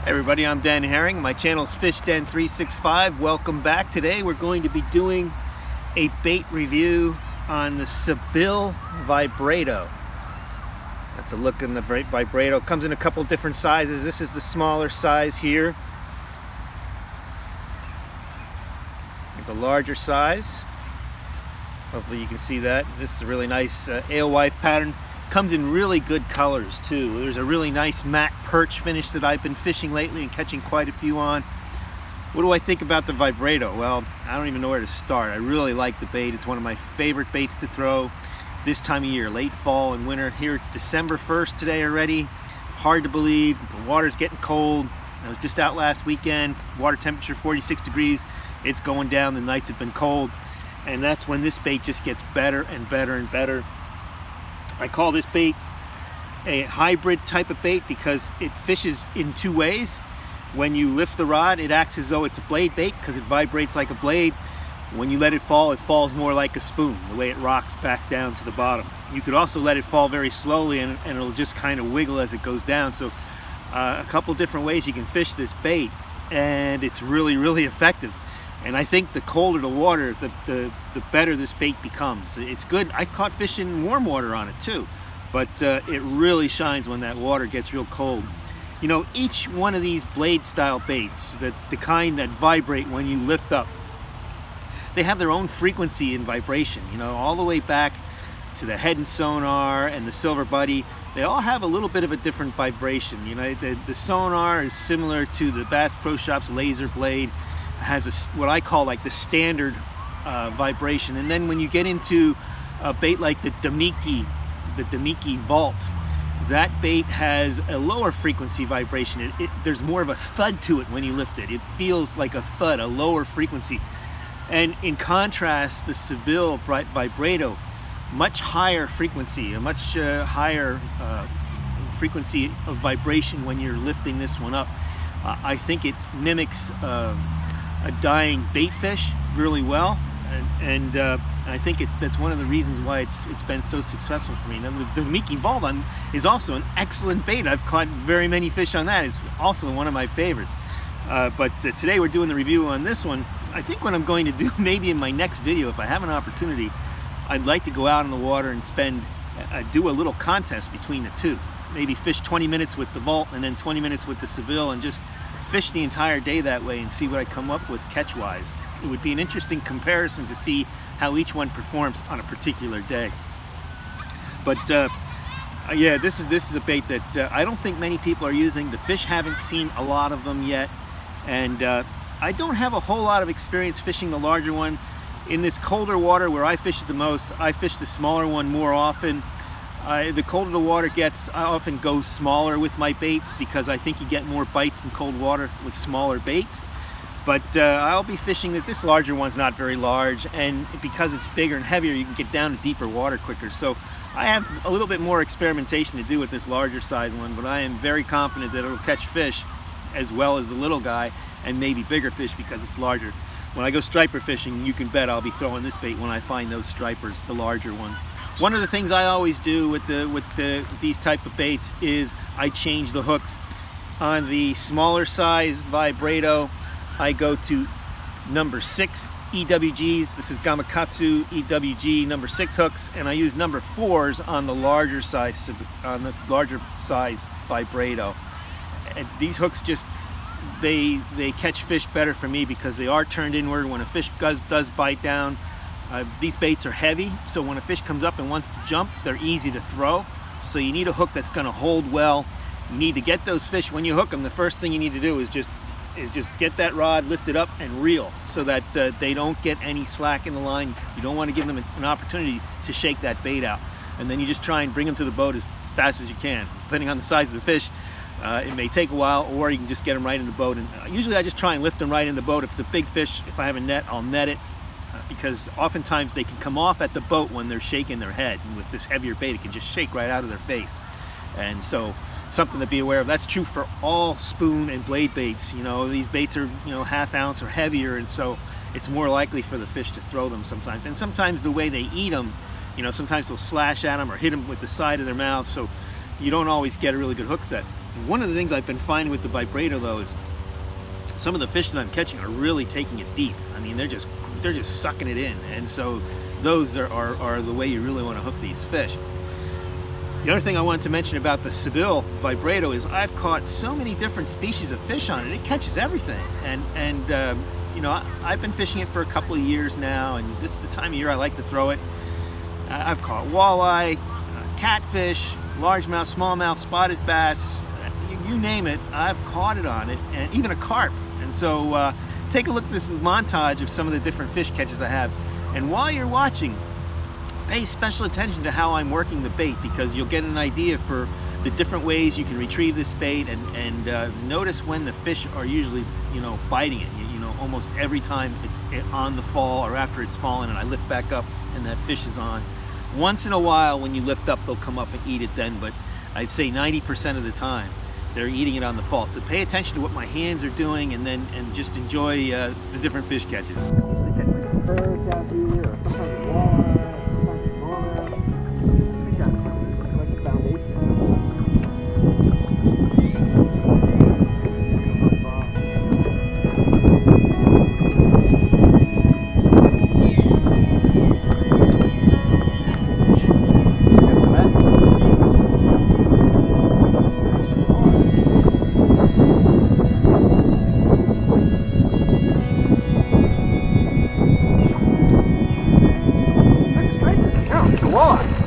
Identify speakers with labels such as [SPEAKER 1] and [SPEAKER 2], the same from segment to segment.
[SPEAKER 1] Hey everybody, I'm Den Haring. My channel is Fish Den 365. Welcome back. Today we're going to be doing a bait review on the Sebile Vibrato. That's a look in the Vibrato. It comes in a couple different sizes. This is the smaller size here. There's a larger size. Hopefully you can see that. This is a really nice alewife pattern. Comes in really good colors too. There's a really nice matte perch finish that I've been fishing lately and catching quite a few on. What do I think about the Vibrato? Well, I don't even know where to start. I really like the bait. It's one of my favorite baits to throw this time of year, late fall and winter. Here it's December 1st today already. Hard to believe. The water's getting cold. I was just out last weekend. Water temperature 46 degrees. It's going down. The nights have been cold. And that's when this bait just gets better and better and better. I call this bait a hybrid type of bait because it fishes in two ways. When you lift the rod, it acts as though it's a blade bait because it vibrates like a blade. When you let it falls more like a spoon, the way it rocks back down to the bottom. You could also let it fall very slowly and it'll just kind of wiggle as it goes down. So a couple different ways you can fish this bait, and it's really, really effective. And I think the colder the water, the better this bait becomes. It's good. I've caught fish in warm water on it too, but it really shines when that water gets real cold. You know, each one of these blade style baits, the kind that vibrate when you lift up, they have their own frequency and vibration. You know, all the way back to the head and sonar and the silver buddy, they all have a little bit of a different vibration. You know, the sonar is similar to the Bass Pro Shops laser blade. Has what I call like the standard vibration, and then when you get into a bait like the Damiki Vault, that bait has a lower frequency vibration. There's more of a thud to it when you lift it. It feels like a thud, a lower frequency. And in contrast, the Sebile Vibrato, much higher frequency, a much higher frequency of vibration when you're lifting this one up. I think it mimics a dying bait fish really well, and I think that's one of the reasons why it's been so successful for me. Now, the Damiki Vault is also an excellent bait. I've caught very many fish on that. It's also one of my favorites. But today we're doing the review on this one. I think what I'm going to do, maybe in my next video, if I have an opportunity, I'd like to go out in the water and do a little contest between the two. Maybe fish 20 minutes with the Vault and then 20 minutes with the Sebile, and just fish the entire day that way and see what I come up with catch-wise. It would be an interesting comparison to see how each one performs on a particular day. But yeah, this is a bait that I don't think many people are using. The fish haven't seen a lot of them yet, and I don't have a whole lot of experience fishing the larger one. In this colder water where I fish it the most, I fish the smaller one more often. The colder the water gets, I often go smaller with my baits because I think you get more bites in cold water with smaller baits. But I'll be fishing this larger one's not very large, and because it's bigger and heavier, you can get down to deeper water quicker. So I have a little bit more experimentation to do with this larger size one, but I am very confident that it'll catch fish as well as the little guy, and maybe bigger fish because it's larger. When I go striper fishing, you can bet I'll be throwing this bait when I find those stripers, the larger one. One of the things I always do with these type of baits is I change the hooks. On the smaller size Vibrato, I go to number 6 EWGs. This is Gamakatsu EWG number 6 hooks, and I use number 4s on the larger size Vibrato. And these hooks just they catch fish better for me because they are turned inward. When a fish does bite down, these baits are heavy, so when a fish comes up and wants to jump, they're easy to throw. So you need a hook that's going to hold well. You need to get those fish, when you hook them, the first thing you need to do is just get that rod, lift it up, and reel so that they don't get any slack in the line. You don't want to give them an opportunity to shake that bait out. And then you just try and bring them to the boat as fast as you can. Depending on the size of the fish, it may take a while, or you can just get them right in the boat. And usually I just try and lift them right in the boat. If it's a big fish, if I have a net, I'll net it. Because oftentimes they can come off at the boat when they're shaking their head, and with this heavier bait it can just shake right out of their face. And so something to be aware of. That's true for all spoon and blade baits. You know, these baits are, you know, ½ ounce or heavier, and so it's more likely for the fish to throw them sometimes. And sometimes the way they eat them, you know, sometimes they'll slash at them or hit them with the side of their mouth, so you don't always get a really good hook set. One of the things I've been finding with the Vibrato though is some of the fish that I'm catching are really taking it deep. I mean, they're just sucking it in, and so those are the way you really want to hook these fish. The other thing I wanted to mention about the Sebile Vibrato is I've caught so many different species of fish on it. It catches everything, and you know, I've been fishing it for a couple of years now, and this is the time of year I like to throw it. I've caught walleye, catfish, largemouth, smallmouth, spotted bass, you name it, I've caught it on it, and even a carp. And so take a look at this montage of some of the different fish catches I have. And while you're watching, pay special attention to how I'm working the bait, because you'll get an idea for the different ways you can retrieve this bait, and notice when the fish are usually, you know, biting it. You know, almost every time it's on the fall or after it's fallen and I lift back up and that fish is on. Once in a while when you lift up, they'll come up and eat it then, but I'd say 90% of the time they're eating it on the fall. So pay attention to what my hands are doing, and just enjoy the different fish catches.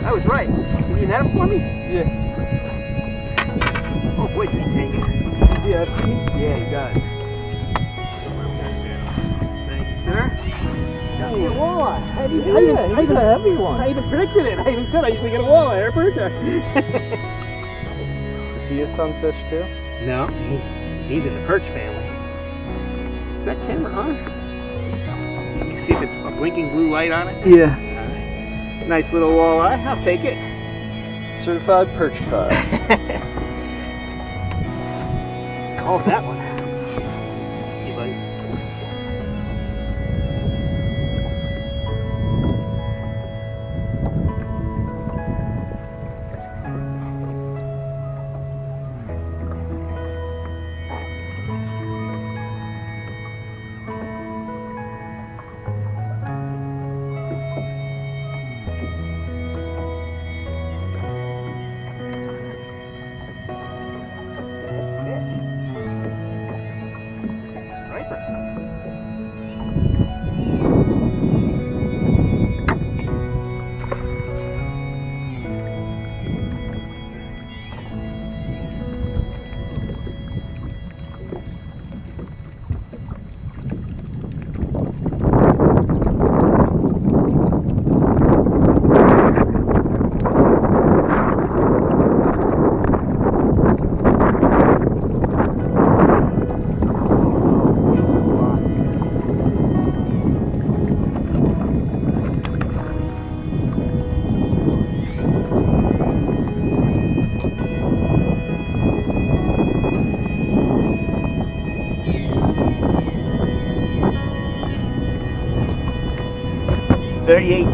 [SPEAKER 1] I was right. Can you net him for me? Yeah. Oh boy, did he take it. Does he have teeth? Yeah, he does. Thank you, sir. Got me a walleye. He's a heavy one. I even predicted it. I even said I usually get a walleye or a perch.
[SPEAKER 2] Is he a sunfish too?
[SPEAKER 1] No, he's in the perch family. Is that camera on? Can you see if it's a blinking blue light on it?
[SPEAKER 2] Yeah.
[SPEAKER 1] Nice little walleye. I'll take it.
[SPEAKER 2] Certified perchified.
[SPEAKER 1] Called that one. See, buddy.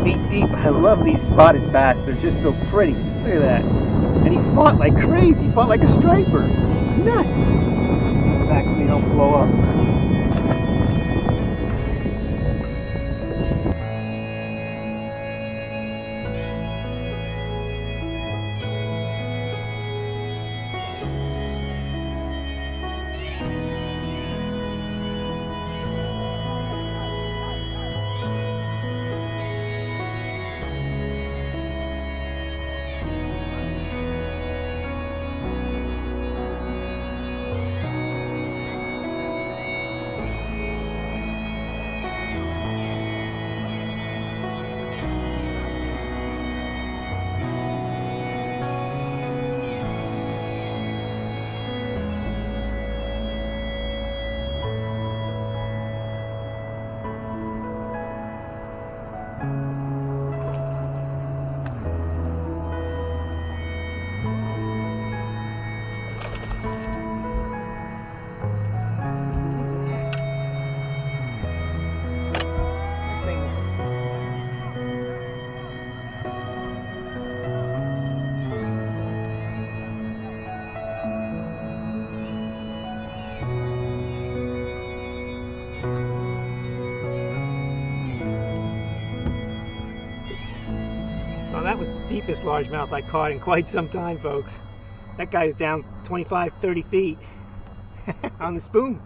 [SPEAKER 1] Feet deep. I love these spotted bass. They're just so pretty. Look at that. And he fought like crazy. He fought like a striper. Nuts. Back so you don't blow up. that was the deepest largemouth I caught in quite some time, folks. That guy is down 25, 30 feet on the spoon.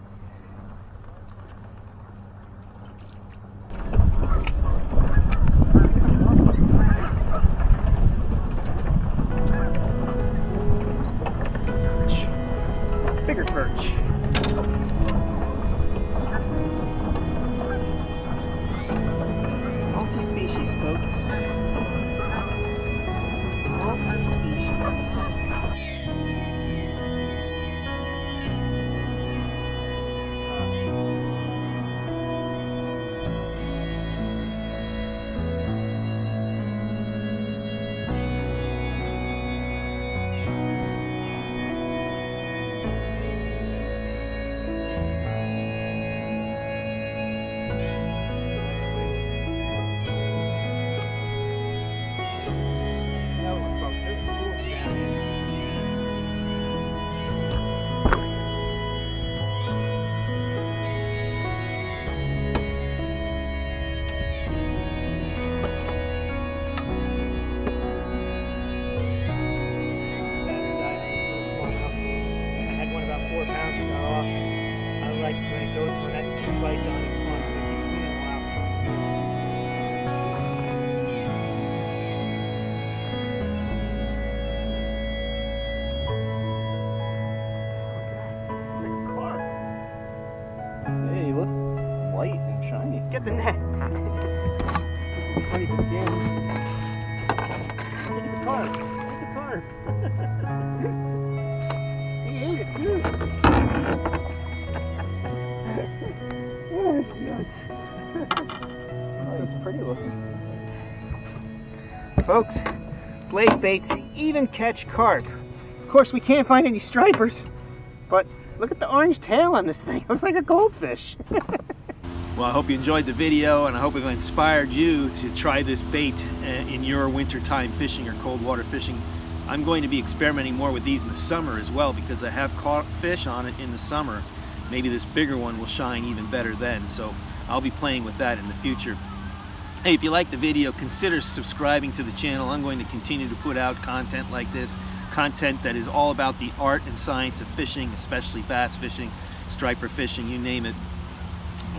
[SPEAKER 1] Bigger perch. Multi-species, folks. Multi-species.
[SPEAKER 2] White and shiny.
[SPEAKER 1] Get the net. This will be funny for the game. Look at the carp. Look at the carp. He ate it too. Oh, it's nuts.
[SPEAKER 2] Oh, he's pretty looking.
[SPEAKER 1] Folks, blaze baits even catch carp. Of course, we can't find any stripers, but look at the orange tail on this thing. Looks like a goldfish. Well, I hope you enjoyed the video, and I hope it inspired you to try this bait in your wintertime fishing or cold water fishing. I'm going to be experimenting more with these in the summer as well, because I have caught fish on it in the summer. Maybe this bigger one will shine even better then, so I'll be playing with that in the future. Hey, if you like the video, consider subscribing to the channel. I'm going to continue to put out content like this, content that is all about the art and science of fishing, especially bass fishing, striper fishing, you name it.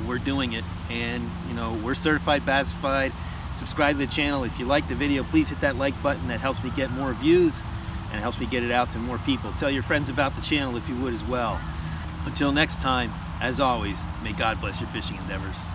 [SPEAKER 1] We're doing it, and you know, we're certified Bassified. Subscribe to the channel. If you like the video, please hit that like button. That helps me get more views and it helps me get it out to more people. Tell your friends about the channel if you would as well. Until next time, as always, may God bless your fishing endeavors.